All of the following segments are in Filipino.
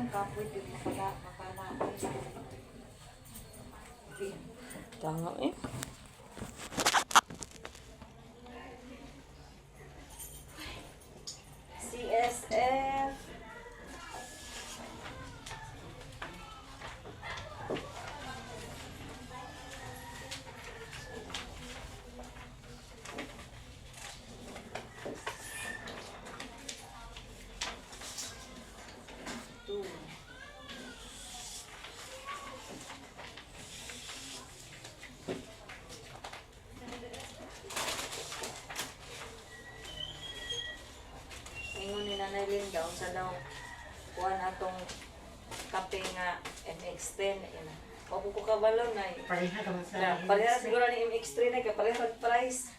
ang kapoy din makala. Tanga eh. CSF. Ingon ni Nanay Linda, unsa daw kuha na itong kape nga MX10. O kung kabalo na eh. Pareha naman sa Pareha siguro ni MX3 na kaya pareha price.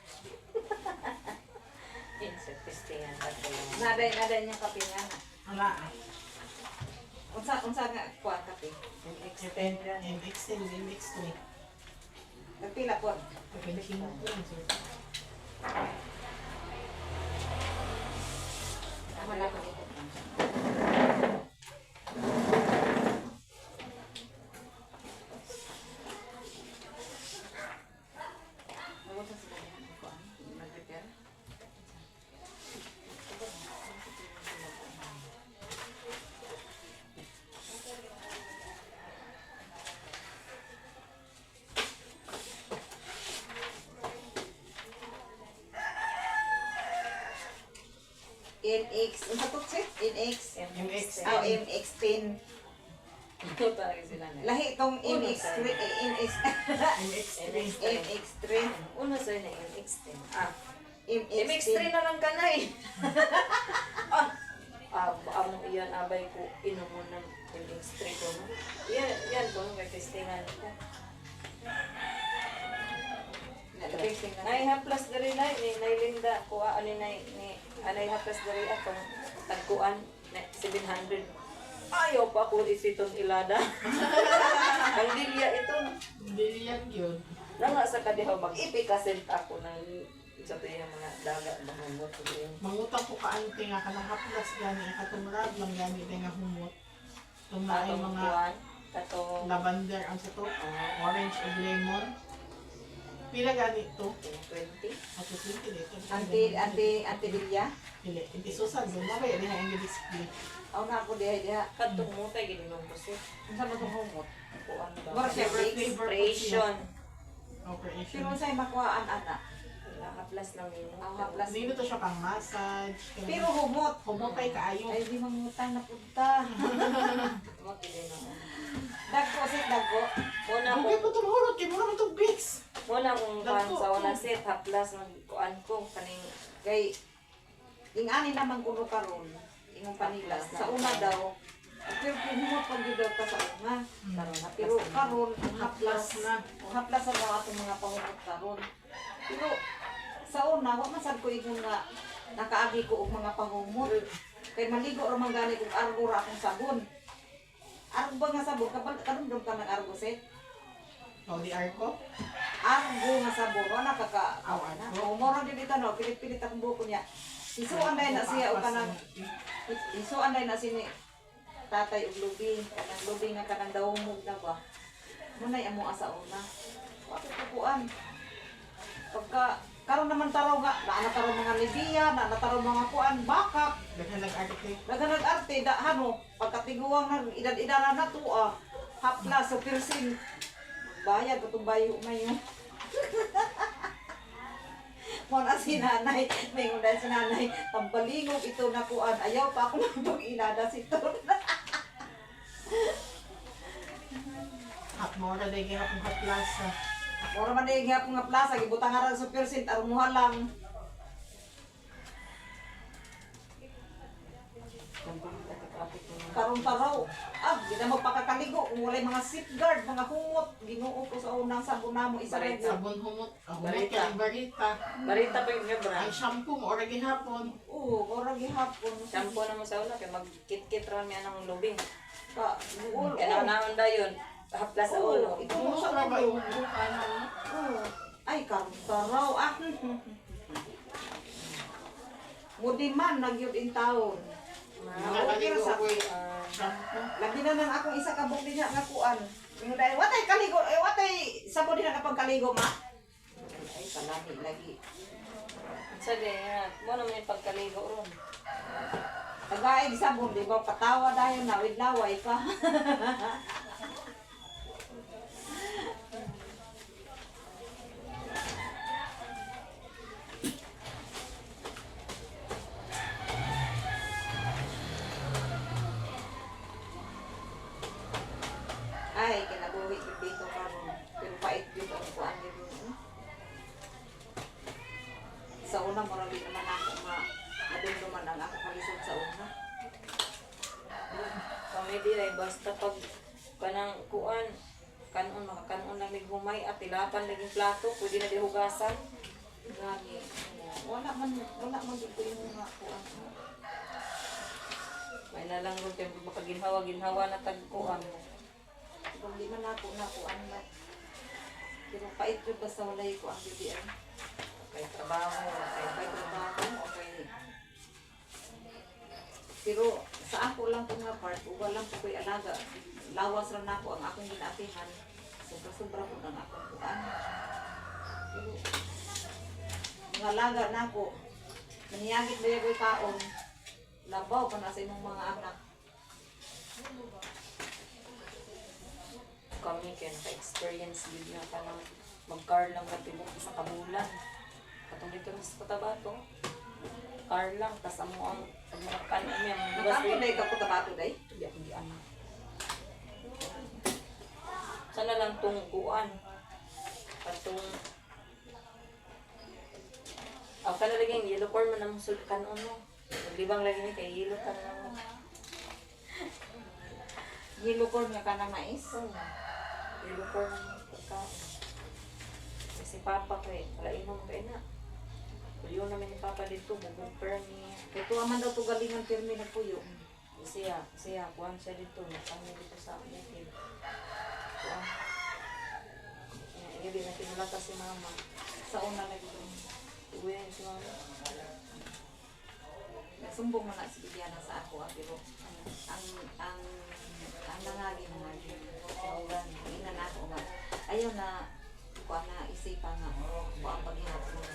Insufficient ako lang. Naday niyang kape nga na. Wala. Unsa nga kuha kape? MX10 yan. MX10, MX2. Nagpila po. Pagpinsin mo po lang, sir. Tama na ako dito. NX, ano to check? NX. MX. Oh, MX10. Lahi itong MX3, MX3. MX3. Una sa'yo na MX10. MX3 na lang ka na eh. Among iyan, abay ko, inumo ng MX3 ko. Yan ko, may testingan ko. Nay haplas dari nay Linda kuha ani nay ni anay haplas dari atong tagkuan 700. Ayaw pa ko isiton ilada. Ang dilya itong Bilyan yun. nga sa kadihaw mag-ipikasit ako ng sa yung mga daga mahumot yun. Mangutang po ka ante nga kanang haplas gani katumrad lang gani nga humot. Tumay Atong mga kuan katong lavender ang sa to, orange and lemon. Pila gani to? 20. Ako 20 dito. Anti bilya. Pili. Hindi susan. Gumabay. Hindi nga yung display. Aw na ako diha. Katong mo kay ginimong pusit. Unsa man tong humot? Kuan ba? Mura siya Expression. Operation. Pero unsay makuhaan ana? Haplas lang yun. Ang haplas. Dito to siya pang massage. Pero humot. humot kay kaayo. Ay di mangutang na punta. Magkili na. Dagko sit dagko. Muna Huwag ko po tumulot. Kaya mo naman itong Vicks. muna kung kuan sa una set haplas magkuan ko kaning Kay ingani naman kuno karon. Ingong panilas. Sa una daw. Pero humot pag daw ka sa una. karon Pero karon ang haplas Haplas na. ang haplas sa mga atong mga pahumot karon. Pero sa una, wa man sad ko ingon nga nakaagi ko og mga pahumot. Kay maligo ra man gani kog argo ra akong sabon. Argo ba nga sabon kapag kadumdum ka ng argo set? O di arko. Argo nga sabon wa nakaka Awan na. ko. Mo ra dili tanaw pilit-pilit akong buko niya. Isuan day na siya o kanang isuan day na sini tatay og lubi, kanang lubi nga kanang dawmog na ba. Munay amo asa una. Wa ko kuan. Pagka karon naman taraw nga, na taraw mga Libya, na taraw mga kuan, bakak. Daghan nag-arte. Nag-arte, hano, pagkatiguang na, edad-edara na to, hapla, so piercing. Bayad, katong bayo na yun. Muna si nanay, may ngundan si nanay, tampalingog ito na kuan, ayaw pa ako magpag-inadas ito. Hapmora day kaya akong haplasa. Mura man yung hapon nga plaza, gibutang nga sa piercing, arumuha lang. Karon taraw, di na magpakakaligo kung walay mga safeguard, mga hungot, ginuo ko sa unang sabon namo isa rin. Sabon humot. Humot Barita. kaya ang barita. barita pa yung gabra. Ang shampoo mo, oragi hapon. Oo, mura gihapon. Shampoo na mo sa una kay magkit-kit ra mi anang lubing. Ka, buol. Kaya naon dayon haplas sa ulo. Ito Ano sa sa ba ulo. yung ano? Oo. Ay, karon taraw. Mudi man, nagyod in taon. Nakaligo Okay ra sa ko eh. Shampoo. Labi na nang akong isa ka bukli niya nga kuan. Yung dahil, watay kaligo, watay sabon din na kapag kaligo, ma. Ay, palami lagi. Sa diya, mo naman yung pagkaligo ron. Tagaay, di sabon, di ba? Katawa dahil nawid laway pa. Ay, kinabuhi ko dito karon. Pero pait dito ang kuan dito. Sa una, marami naman ako madumduman ang ako kalisod sa una. Kami di ay basta pag kanang kuan, kanon makakanon lang mig humay at ilapan laging plato, pwede na di hugasan. Gani. Wala man dito yung mga kuan. May na lang ron kay makaginhawa na tagkuan. Kung di man ako na kuan na. Pero pait yun basta walay ko ang bibian. Kay trabaho, Kay trabaho o kay... Pero sa ako lang po nga part, uwa lang po ko'y alaga. Lawas rin ako ang akong ginatihan. Sobra-sobra po ng akong kuan. Pero mga alaga na ako. Maniyagit ba yung kaon. Labaw pa na sa imong mga anak. kami kaya naka-experience din na kanang mag-car lang katibok sa kabulan. Katong dito sa Cotabato, car lang, tas amo ang mga kanon niya. Nakapo day ka Cotabato day? Hindi ano. Sana lang tungguan. Katong ang kanalaging yellow corn man ang kanon mo. Libang lagi ni kay yellow ka na. Yellow corn nga kanang mais. Yellow corn ang pagkain. Kasi papa ko eh, palainom ko na. Puyo naman ni papa dito, bubumper niya. Ito aman daw to galingan pirmi na puyo. Siya, kuhan siya dito, nakanya dito sa akin. Kuhan. Hindi na kinulata si mama. Sa una lagi doon. Uwi na si mama. Nagsumbong mo na si Bibiana sa ako, pero ang nangagi na nga yun. Ina na ako nga. Ayaw na, kuha na isipa nga, kuha ang paghihapon.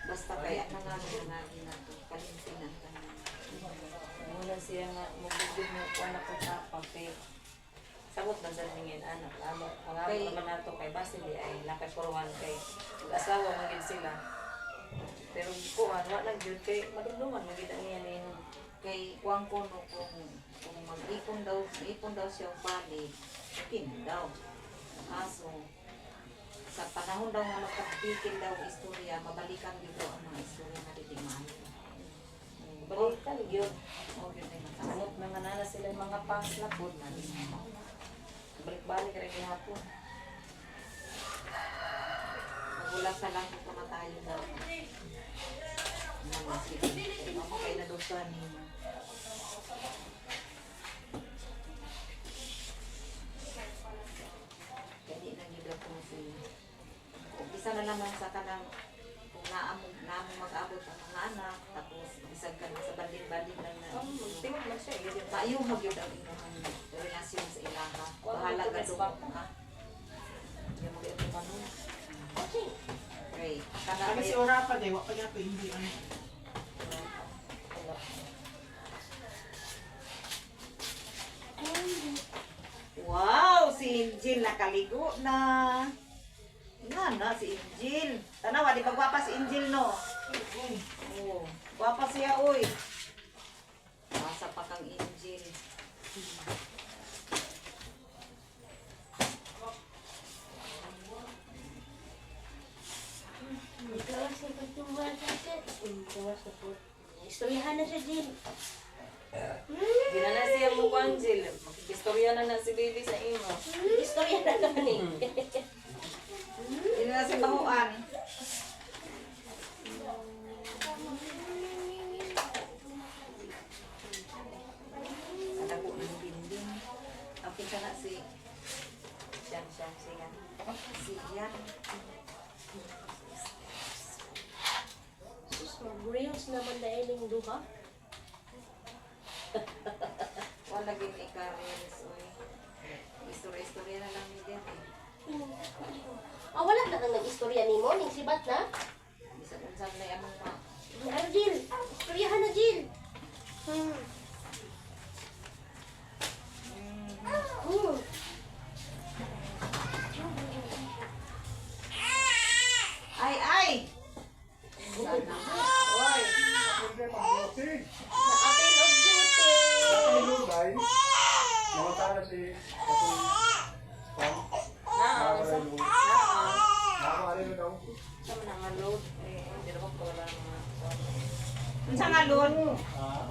Basta kaya ang nangagi na to, kalinsinan ka na. Muna siya nga, magbugod mo, kuhan ako sa pape. Sabot na sa tingin, anak. Ang naman nato kay Basili ay nakapurwan kay mag-asawa magiging sila. Pero kuhan, wala nag-jud kay madumduman, magiging niya na yun. Kay kuwang kono kung mag-ipon daw siya balik, ikin daw. Kaso, sa panahon daw nga magkapikin daw ang istorya, mabalikan dito ang mga istorya na ditimaan. Balikan yun. O, yun ay matasok. Samot mga nana sila yung mga paslapod na rin. Balik-balik rin hapon. Magulat na lang kung kamatayo daw. Ano, sige. Mama kayo na doon ni Kaya na nyo po si... Umpisa na naman sa kanang kung naamong mag-abot ang mga anak, tapos isag ka na sa banding-banding lang na. Tingog man siya. Maayo magyod ang inyong relasyon sa ilaha. Bahala ka doon ka. Yung mga ito manong. Okay. Kami si Orapa day, wak pa niya pa hindi ano. Wow! Si Angel nakaligo na. Nga na, si Angel. Tanawa, di ba gwapa si Angel, no? Oo. Gwapa siya, uy. Masa pa kang Angel. Istoryahan na siya, Jill. Di na na siya mo Angel. Makikistorya na si baby sa imo. Istorya na naman eh. Hindi na si Bahuan. Kada ko ng dinding. Okay ka na si Siya. Yan. Sus, mag-reels naman na ining duha. Wala istorya ni mo, ning sibat na. Bisag unsang na among ma. Ano, Jill? Istoryahan na, Jill. Hmm. Hmm. Ay, ay! Sana. Oy! Appeal of duty. Naa, sa naa. Ano Sa mga nga load. Eh, hindi naman ko wala mga. Unsa nga load?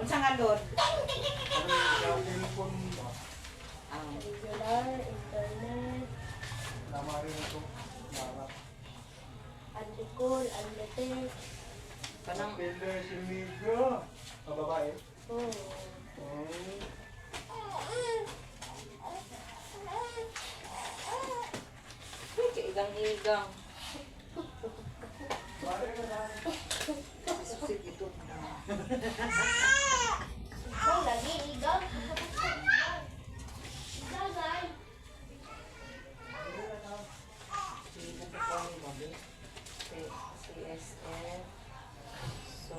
Unsa nga load? Regular, internet, antikol, unlimited. Kanang Hmm. igang-igang. Susit ito. Oh, lagi, igaw. Igagay. CSF. So,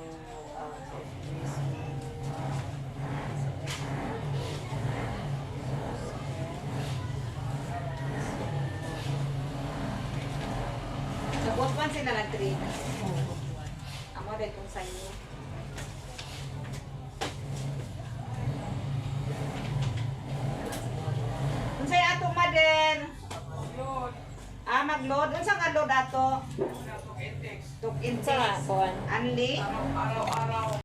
Nagbuot man sila nag-train. Amo dahil kung sa inyo. Unsay ato maden? Ah, mag-load. Unsa nga load ato? Tuk sa index. kuan. Anli?